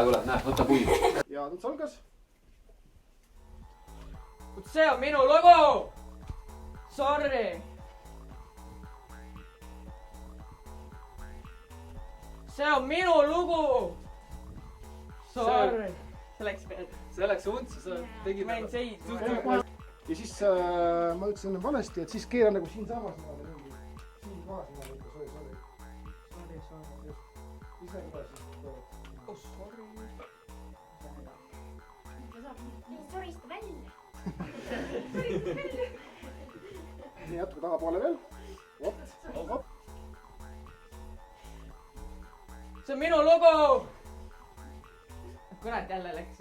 kuule, näe, võta puid. Ja nüüd salgas. See on minu lugu! Sorry! See on minu lugu! Sorry! See läks veel. See läks untsi, sa tegid... Ma jäin seisma. Ja siis ma ütlesin enne valesti, et siis keera nagu siin samas. Siin kohas niimoodi, et sorry. Mis näeb edasi? Oh, sorry. Sorista välja. Nii, jätku tahapoole veel. Op. See on minu lugu! Kurat jälle läks,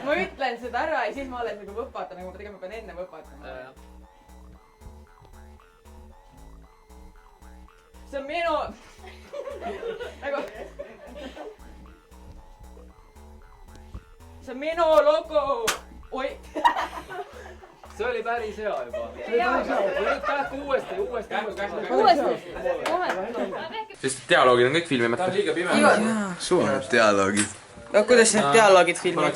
ma ütlen seda ära ja siis ma alles nagu võpatan, nagu ma tegema pean enne võpatama. See on minu... See on minu lugu! Oi! See oli päris hea juba. Nüüd kähku uuesti. Sest dialoogid on kõik filmimata. Ta on liiga pime. Suured dialoogid. No kuidas need dialoogid filmid?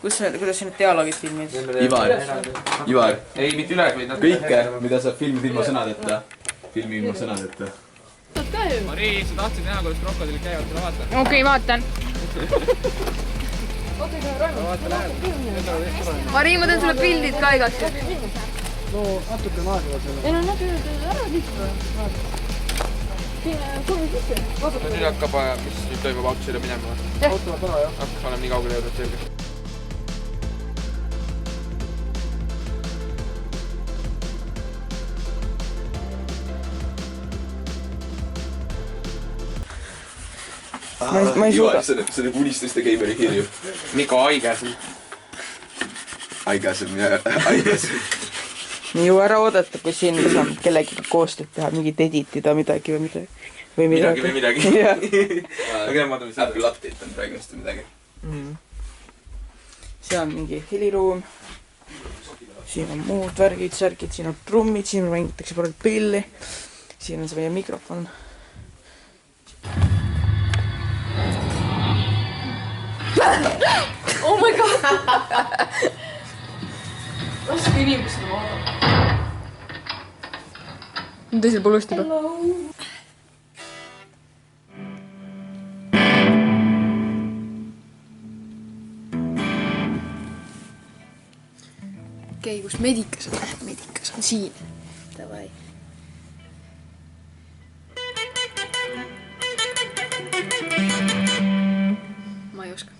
Kuidas need dialoogid filmid? Ivar. Ei, mitte üle, vaid nad... Kõike, mida saab filmid ilma sõnadeta. Filmi ilma sõnadeta. Marii, sa tahtsid näha, kuidas krokodillid käivad, tule vaata. Okei, vaatan. Marii, ma teen sulle pildid ka igaks. No, natuke on aega selle. Ei no nad ära lihtsalt. Nüüd hakkab, mis nüüd toimub autosõidu minema. Ootavad ära, jah. Oleme nii kaugele jõudnud selge. Ma ei suuda. See on unisteste gaimeri kirju. Miko Aigasem. Aigasem. Nii ju ära oodata, kui siin saab kellegiga koostööd teha, mingit editida midagi või midagi. Midagi. Jah. Apple update on praegu just midagi. See on mingi heliruum. Siin on muud värgid, särgid, siin on trummid, siin mängitakse praegu pilli. Siin on see meie mikrofon. Oh my god! Laske inimesed vaadata. Teisel pool ust juba. Okei, kus medikas on? Medikas on siin. Davai. Ma ei oska.